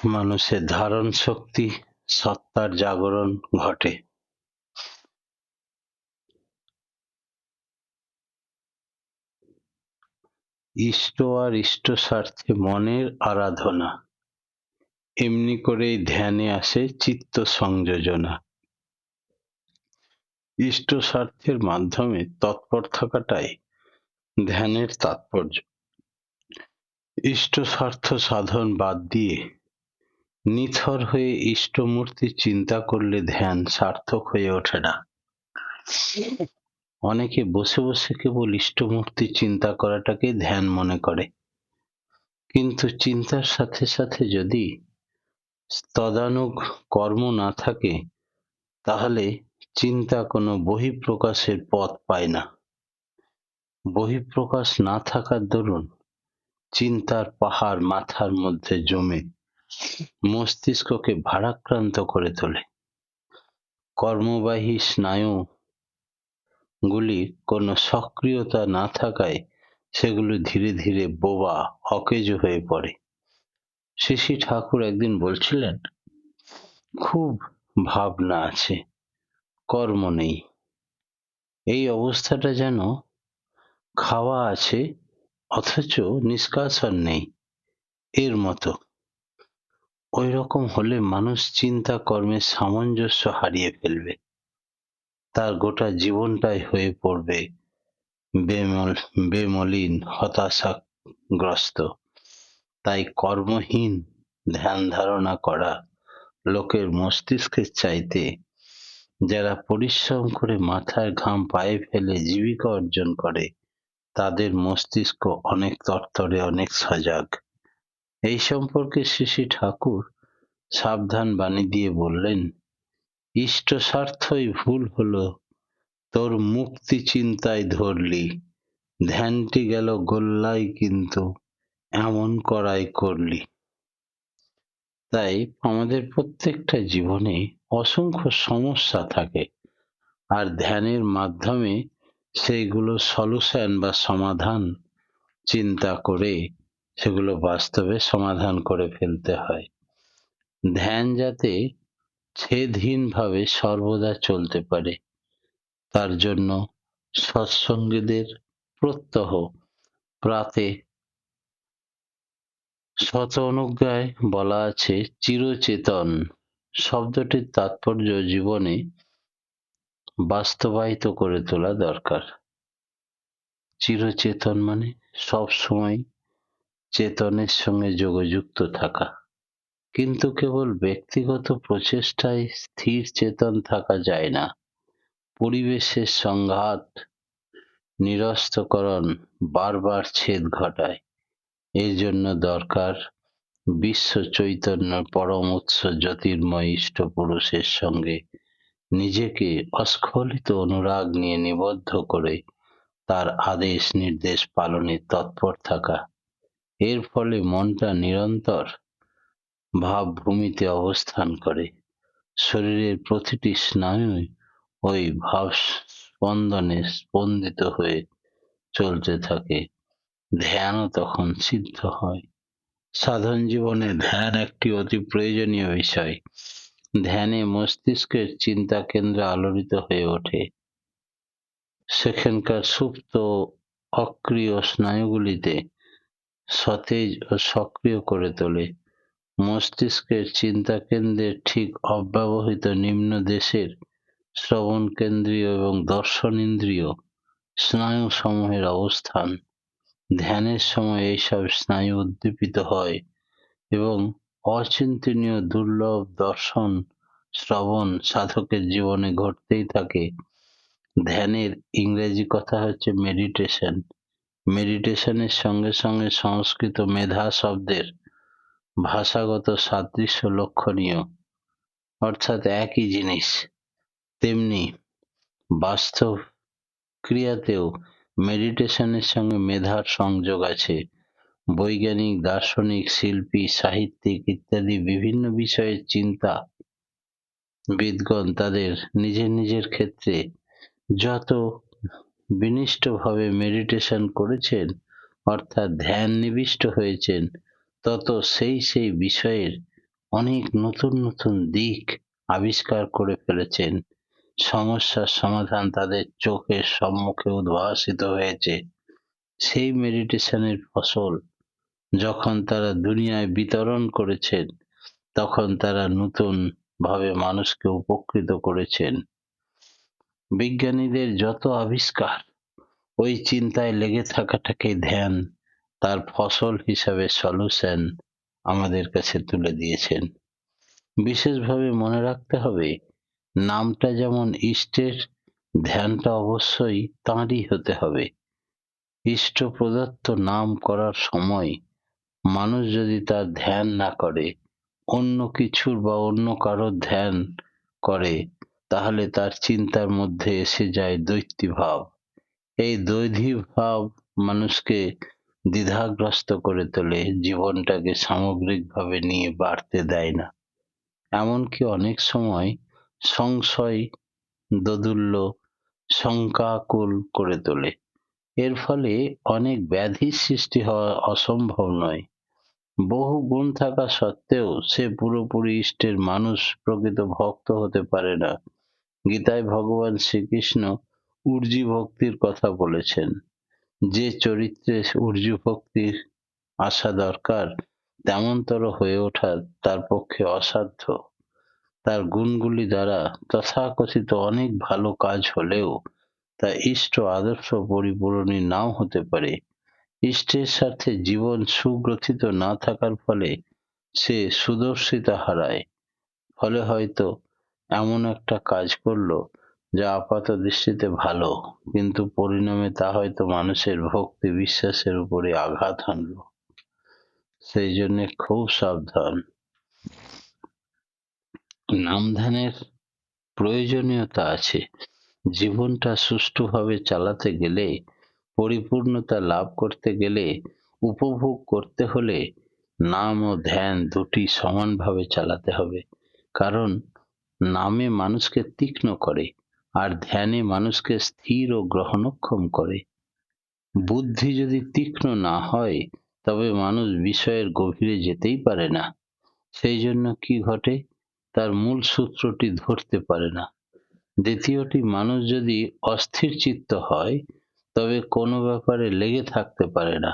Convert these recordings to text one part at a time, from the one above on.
মানুষের ধারণ শক্তি, সত্তার জাগরণ ঘটে। ইষ্ট আর ইষ্টস্বার্থে মনের আরাধনা, এমনি করেই ধ্যানে আসে চিত্ত সংযোজনা। ইষ্টস্বার্থের মাধ্যমে তৎপর থাকাটাই ধ্যানের তাৎপর্য। ইষ্টস্বার্থ সাধন বাদ দিয়ে নিথর হয়ে ইষ্টমূর্তি চিন্তা করলে ধ্যান সার্থক হয়ে ওঠে না। অনেকে বসে বসে কেবল ইষ্টমূর্তি চিন্তা করাটাকে ধ্যান মনে করে, কিন্তু চিন্তার সাথে সাথে যদি তদানুগ কর্ম না থাকে, তাহলে চিন্তা কোনো বহিঃপ্রকাশের পথ পায় না। বহিঃপ্রকাশ না থাকার দরুন চিন্তার পাহাড় মাথার মধ্যে জমে মস্তিষ্ককে ভারাক্রান্ত করে তোলে। কর্মবাহী স্নায়ু গুলির কোনো সক্রিয়তা না থাকায় সেগুলো ধীরে ধীরে বোবা, অকেজ হয়ে পড়ে। শ্রী শ্রী ঠাকুর একদিন বলছিলেন, খুব ভাবনা আছে, কর্ম নেই। এই অবস্থাটা যেন খাওয়া আছে অথচ নিষ্কাশন নেই, এর মতো। ওই রকম হলে মানুষ চিন্তা কর্মের সামঞ্জস্য হারিয়ে ফেলবে, তার গোটা জীবনটাই হয়ে পড়বে বেমলিন, হতাশাগ্রস্ত। তাই কর্মহীন ধ্যান ধারণা করা লোকের মস্তিষ্কের চাইতে যারা পরিশ্রম করে মাথার ঘাম পায়ে ফেলে জীবিকা অর্জন করে, তাদের মস্তিষ্ক অনেক তরতরে, অনেক সজাগ। এই সম্পর্কে শ্রী শ্রী ঠাকুর সাবধান বাণী দিয়ে বললেন, ইষ্ট স্বার্থই ভুল হলো, তোর মুক্তি চিন্তায় ধরলি, ধ্যানটি গেল গোল্লায় কিন্তু এমন করাই করলি। তাই আমাদের প্রত্যেকটা জীবনে অসংখ্য সমস্যা থাকে, আর ধ্যানের মাধ্যমে সেইগুলো সলিউশন বা সমাধান চিন্তা করে সেগুলো বাস্তবে সমাধান করে ফেলতে হয়। ধ্যান যাতে ছেদহীনভাবে সর্বদা চলতে পারে, তার জন্য সৎসঙ্গীদের প্রত্যহ প্রাতে শত অনুজ্ঞায় বলা আছে চিরচেতন শব্দটির তাৎপর্য জীবনে বাস্তবায়িত করে তোলা দরকার। চিরচেতন মানে সব সময় চেতনের সঙ্গে যোগযুক্ত থাকা। কিন্তু কেবল ব্যক্তিগত প্রচেষ্টায় স্থির চেতন থাকা যায় না। পরিবেশের সংঘাত, নিরস্তকরণ বারবার ছেদ ঘটায়। এর জন্য দরকার বিশ্ব চৈতন্য পরম উৎস জ্যোতির্ময় ইষ্ট পুরুষের সঙ্গে নিজেকে অস্খলিত অনুরাগ নিয়ে নিবদ্ধ করে তার আদেশ নির্দেশ পালনে তৎপর থাকা। এর ফলে মনটা নিরন্তর ভাবভূমিতে অবস্থান করে, শরীরের প্রতিটি স্নায়ু ওই ভাব স্পন্দনে স্পন্দিত হয়ে চলতে থাকে, ধ্যানও তখন সিদ্ধ হয়। সাধন জীবনে ধ্যান একটি অতি প্রয়োজনীয় বিষয়। ধ্যানে মস্তিষ্কের চিন্তা কেন্দ্র আলোড়িত হয়ে ওঠে, সেখানকার সুপ্ত অক্রিয় স্নায়ুগুলিতে সতেজ ও সক্রিয় করে তোলে। মস্তিষ্কের চিন্তাকেন্দ্রের ঠিক অব্যবহৃত নিম্নদেশের শ্রবণকেন্দ্রীয় এবং দর্শনেন্দ্রিয় স্নায়ুসমূহের অবস্থান। ধ্যানের সময় এইসব স্নায়ু উদ্দীপিত হয় এবং অচিন্তনীয় দুর্লভ দর্শন শ্রবণ সাধকের জীবনে ঘটতেই থাকে। ধ্যানের ইংরেজি কথা হচ্ছে মেডিটেশন। মেডিটেশনের সঙ্গে সঙ্গে সংস্কৃত মেধা শব্দের ভাষাগত সাদৃশ্য লক্ষণীয়, অর্থাৎ একই জিনিস। তেমনি বাস্তব ক্রিয়াতেও মেডিটেশনের সঙ্গে মেধার সংযোগ আছে। বৈজ্ঞানিক, দার্শনিক, শিল্পী, সাহিত্যিক ইত্যাদি বিভিন্ন বিষয়ের চিন্তা বিদগণ তাদের নিজের নিজের ক্ষেত্রে যত বিনিষ্টভাবে মেডিটেশন করেছেন, অর্থাৎ ধ্যান নিবিষ্ট হয়েছেন, তত সেই সেই বিষয়ের অনেক নতুন নতুন দিক আবিষ্কার করে ফেলেছেন। সমস্যার সমাধান তাদের চোখের সম্মুখে উদ্ভাসিত হয়েছে। সেই মেডিটেশনের ফসল যখন তারা দুনিয়ায় বিতরণ করেছেন, তখন তারা নতুন ভাবে মানুষকে উপকৃত করেছেন। বিজ্ঞানীদের যত আবিষ্কার ওই চিন্তায় লেগে থাকাটাকে ধ্যান তার ফসল হিসাবে সলিউশন আমাদের কাছে তুলে দিয়েছেন। বিশেষভাবে মনে রাখতে হবে, নামটা যেমন ইষ্টের, ধ্যানটা অবশ্যই তাঁরই হতে হবে। ইষ্ট প্রদত্ত নাম করার সময় মানুষ যদি তার ধ্যান না করে, অন্য কিছুর বা অন্য কারোর ধ্যান করে, তাহলে তার চিন্তার মধ্যে এসে যায় দ্বৈতী ভাব। এই দ্বৈধী ভাব মানুষকে দ্বিধাগ্রস্ত করে তোলে, জীবনটাকে সামগ্রিকভাবে নিয়ে বাড়তে দেয় না। এমনকি অনেক সময় সংশয়, দোদুল্য, শঙ্কাকুল করে তোলে। এর ফলে অনেক ব্যাধির সৃষ্টি হওয়া অসম্ভব নয়। বহু গুণ থাকা সত্ত্বেও সে পুরোপুরি ইষ্টের মানুষ, প্রকৃত ভক্ত হতে পারে না। গীতায় ভগবান শ্রীকৃষ্ণ উর্জি ভক্তির কথা বলেছেন। যে চরিত্রে উর্জি ভক্তির আসা দরকার, তেমনতর হয়ে ওঠা তার পক্ষে অসাধ্য। তার গুণগুলি দ্বারা তথাকথিত অনেক ভালো কাজ হলেও তা ইষ্ট আদর্শ পরিপূরণী নাও হতে পারে। ইষ্টের সাথে জীবন সুগ্রথিত না থাকার ফলে সে সুদর্শিতা হারায়। ফলে হয়তো এমন একটা কাজ করলো যা আপাত দৃষ্টিতে ভালো, কিন্তু পরিণামে তা হয়তো মানুষের ভক্তি বিশ্বাসের উপরে আঘাত হানলো। সেই জন্যে খুব সাবধান। নামধ্যানের প্রয়োজনীয়তা আছে। জীবনটা সুষ্ঠুভাবে চালাতে গেলে, পরিপূর্ণতা লাভ করতে গেলে, উপভোগ করতে হলে নাম ও ধ্যান দুটি সমানভাবে চালাতে হবে। কারণ নামে মানুষকে তীক্ষ্ণ করে, আর ধ্যানে মানুষকে স্থির ও গ্রহণক্ষম করে। বুদ্ধি যদি তীক্ষ্ণ না হয়, তবে মানুষ বিষয়ের গভীরে যেতেই পারে না। সেই জন্য কি ঘটে, তার মূল সূত্রটি ধরতে পারে না। দ্বিতীয়টি, মানুষ যদি অস্থির চিত্ত হয়, তবে কোনো ব্যাপারে লেগে থাকতে পারে না,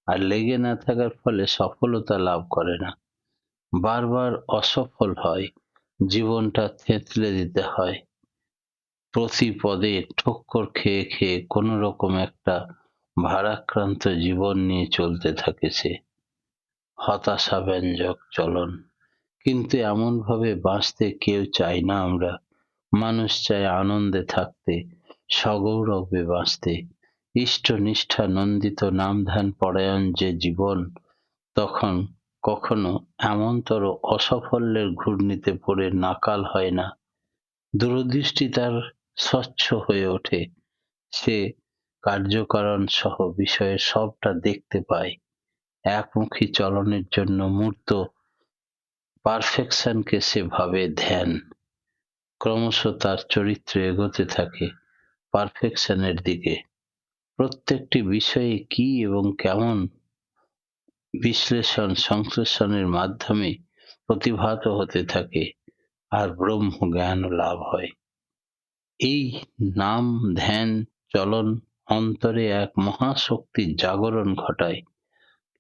আর লেগে না থাকার ফলে সফলতা লাভ করে না, বারবার অসফল হয়, জীবনটা থেঁতলে দিতে হয়। প্রতি পদে ঠক্কর খেয়ে খেয়ে কোনো রকম একটা ভারাক্রান্ত জীবন নিয়ে চলতে থাকে সে। হতাশাব্যঞ্জক চলন। কিন্তু এমন ভাবে বাঁচতে কেউ চায় না আমরা। মানুষ চায় আনন্দে থাকতে, সগৌরবে বাঁচতে। ইষ্টনিষ্ঠা নন্দিত নামধ্যান পরায়ণ যে জীবন, তখন কখনো এমনতর অসাফল্যের ঘূর্ণিতে পড়ে নাকাল হয় না। দূরদৃষ্টি তার স্বচ্ছ হয়ে ওঠে। সে কার্যকারণ সহ বিষয়ের সবটা দেখতে পায়। একমুখী চলনের জন্য মূর্ত পারফেকশনকে সে ভাবে ধ্যান। ক্রমশ তার চরিত্র এগোতে থাকে পারফেকশনের দিকে। প্রত্যেকটি বিষয়ে কি এবং কেমন বিশ্লেষণ সংশ্লেষণের মাধ্যমে প্রতিভাত হতে থাকে, আর ব্রহ্ম জ্ঞান লাভ হয়। এই নাম ধ্যান চলন অন্তরে এক মহাশক্তির জাগরণ ঘটায়।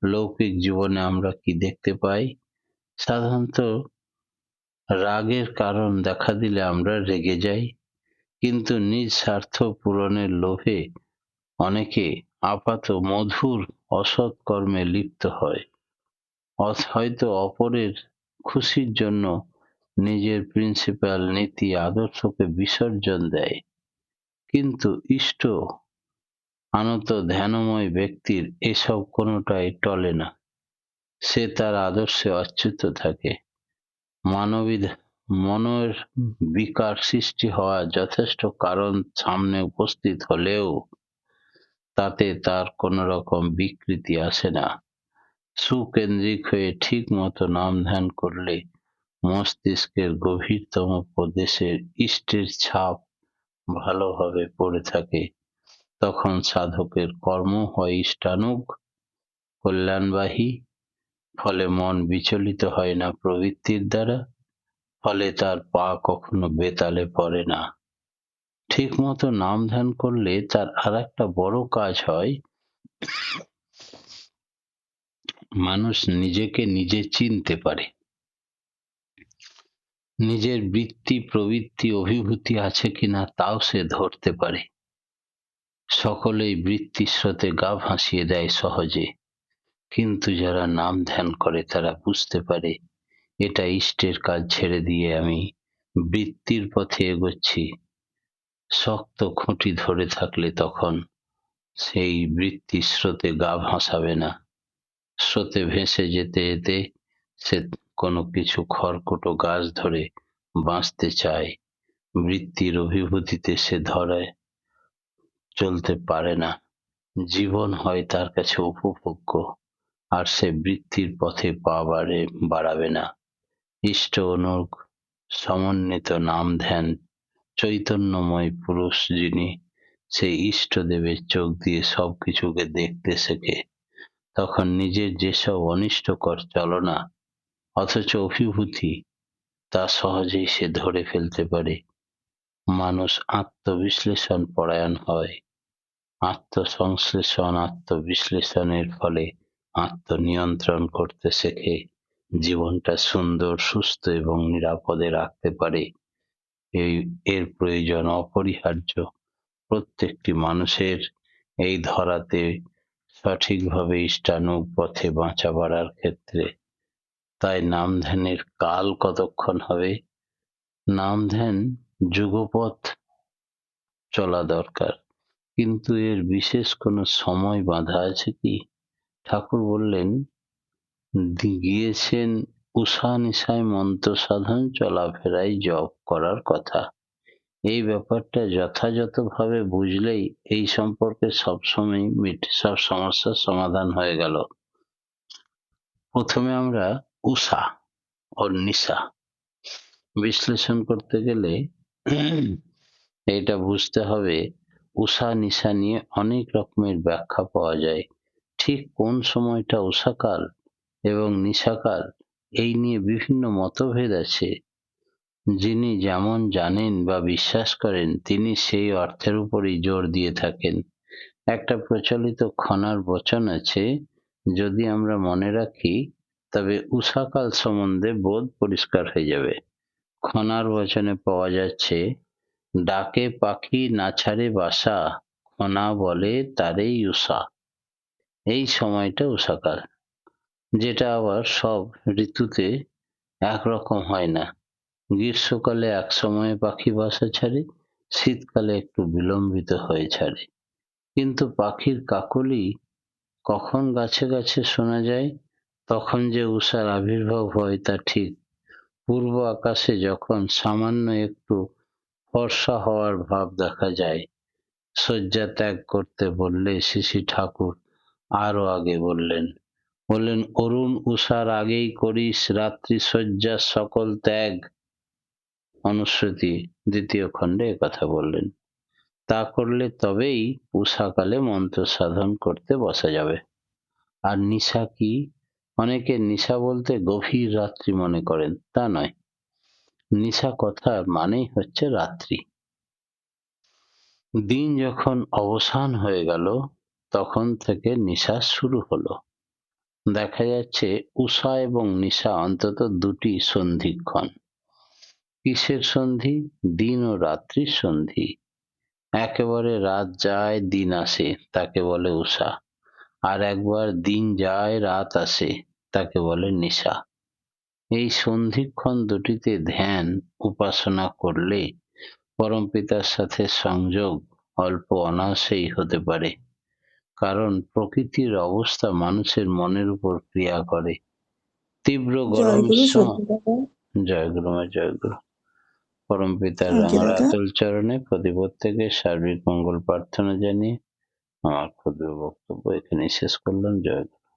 লৌকিক জীবনে আমরা কি দেখতে পাই? সাধারণত রাগের কারণ দেখা দিলে আমরা রেগে যাই, কিন্তু নিজ স্বার্থ পূরণের লোভে অনেকে আপাত মধুর অসৎ কর্মে লিপ্ত হয়। হয়তো অপরের খুশির জন্য নিজের প্রিন্সিপাল নীতি আদর্শকে বিসর্জন দেয়। কিন্তু ইষ্ট আনত ধ্যানময় ব্যক্তির এসব কোনোটাই টলে না। সে তার আদর্শে অচ্যুত থাকে। মানবীর মনের বিকার সৃষ্টি হওয়ার যথেষ্ট কারণ সামনে উপস্থিত হলেও তাতে তার কোনো রকম বিকৃতি আসে না। সুকেন্দ্রিক হয়ে ঠিক মতো নাম ধ্যান করলে মস্তিষ্কের গভীরতম প্রদেশে ইষ্টের ছাপ ভালোভাবে পড়ে থাকে। তখন সাধকের কর্ম হয় ইষ্টানুগ, কল্যাণবাহী, ফলে মন বিচলিত হয় না প্রবৃত্তির দ্বারা, ফলে তার পা কখনো বেতালে পড়ে না। ঠিক মতো নাম ধ্যান করলে তার আর একটা বড় কাজ হয়, মানুষ নিজেকে নিজে চিনতে পারে। নিজের বৃত্তি প্রবৃত্তি অভিভূতি আছে কিনা তাও সে ধরতে পারে। সকলেই বৃত্তির স্রোতে গা ভাসিয়ে দেয় সহজে, কিন্তু যারা নাম ধ্যান করে তারা বুঝতে পারে এটা ইষ্টের কাজ ছেড়ে দিয়ে আমি বৃত্তির পথে এগোচ্ছি। শক্ত খুঁটি ধরে থাকলে তখন সেই বৃত্তির স্রোতে গা ভাসাবে না। স্রোতে ভেসে যেতে যেতে সে কোনো কিছু খড়কুটো গাছ ধরে বাঁচতে চায়। বৃত্তির অভিভূতিতে সে ধরে চলতে পারে না। জীবন হয় তার কাছে উপভোগ্য, আর সে বৃত্তির পথে পা বাড়াবে না। ইষ্ট অনুগ সমন্বিত নাম ধ্যান চৈতন্যময় পুরুষ যিনি, সেই ইষ্টদেবের চোখ দিয়ে সবকিছুকে দেখতে শেখে। তখন নিজের যেসব অনিষ্টকর চলনা অথচ অভিভূতি, তা সহজেই সে ধরে ফেলতে পারে। মানুষ আত্মবিশ্লেষণ পরায়ণ হয়। আত্মসংশ্লেষণ আত্মবিশ্লেষণের ফলে আত্মনিয়ন্ত্রণ করতে শেখে। জীবনটা সুন্দর সুস্থ এবং নিরাপদে রাখতে পারে। এর প্রয়োজন অপরিহার্য প্রত্যেকটি মানুষের এই ধরাতে সঠিকভাবে ইষ্টানুগ পথে বাঁচা বাড়ার ক্ষেত্রে। তাই নাম ধ্যানের কাল কতক্ষণ হবে? নাম ধ্যান যুগপৎ চলা দরকার, কিন্তু এর বিশেষ কোনো সময় বাঁধা আছে কি? ঠাকুর বললেন, গিয়েছেন উষা নিশায় মন্ত্র সাধন চলাফেরায় জপ করার কথা। এই ব্যাপারটা যথাযথভাবে বুঝলেই এই সম্পর্কে সব সমস্যার সমাধান হয়ে গেল। প্রথমে আমরা উষা ও নিশা বিশ্লেষণ করতে গেলে এটা বুঝতে হবে, উষা নিশা নিয়ে অনেক রকমের ব্যাখ্যা পাওয়া যায়। ঠিক কোন সময়টা উষাকাল এবং নিশাকাল, এই নিয়ে বিভিন্ন মতভেদ আছে। যিনি যেমন জানেন বা বিশ্বাস করেন তিনি সেই অর্থের উপরই জোর দিয়ে থাকেন। একটা প্রচলিত খনার বচন আছে, যদি আমরা মনে রাখি তবে উষাকাল সম্বন্ধে বোধ পরিষ্কার হয়ে যাবে। খনার বচনে পাওয়া যাচ্ছে, ডাকে পাখি না ছাড়ে বাসা, খনা বলে তারেই উষা। এই সময়টা উষাকাল, যেটা আবার সব ঋতুতে একরকম হয় না। গ্রীষ্মকালে এক সময়ে পাখি বাসা ছাড়ে, শীতকালে একটু বিলম্বিত হয়ে ছাড়ে। কিন্তু পাখির কাকলি কখন গাছে গাছে শোনা যায়, তখন যে উষার আবির্ভাব হয় তা ঠিক পূর্ব আকাশে যখন সামান্য একটু ফর্সা হওয়ার ভাব দেখা যায়। শয্যা ত্যাগ করতে বললে শ্রী ঠাকুর আরো আগে বললেন, অরুণ উষার আগেই করিস রাত্রি শয্যার সকল ত্যাগ। অনুশ্রুতি 2য় খণ্ডে একথা বললেন। তা করলে তবেই উষাকালে মন্ত্র সাধন করতে বসা যাবে। আর নিশা কি? অনেকে নিশা বলতে গভীর রাত্রি মনে করেন, তা নয়। নিশা কথার মানেই হচ্ছে রাত্রি। দিন যখন অবসান হয়ে গেল তখন থেকে নিশা শুরু হলো। দেখা যাচ্ছে উষা এবং নিশা অন্তত দুটি সন্ধিক্ষণ। কিসের সন্ধি? দিন ও রাত্রির সন্ধি। একেবারে রাত যায় দিন আসে তাকে বলে উষা, আর একবার দিন যায় রাত আসে তাকে বলে নিশা। এই সন্ধিক্ষণ দুটিতে ধ্যান উপাসনা করলে পরমপিতার সাথে সংযোগ অল্প অনায়াসেই হতে পারে। কারণ প্রকৃতির অবস্থা মানুষের মনের উপর ক্রিয়া করে। তীব্র গরমের জয়গুরু সময়, সত্যি দাদা। জয় গুরু মা জয় গুরু। পরমপিতার আজ্ঞে রাঙা দাদা। আতুল চরণে প্রতিপ্রত্যেকের সার্বিক মঙ্গল প্রার্থনা জানিয়ে আমার ক্ষুদ্র বক্তব্য এখানেই শেষ করলাম। জয় গুরু।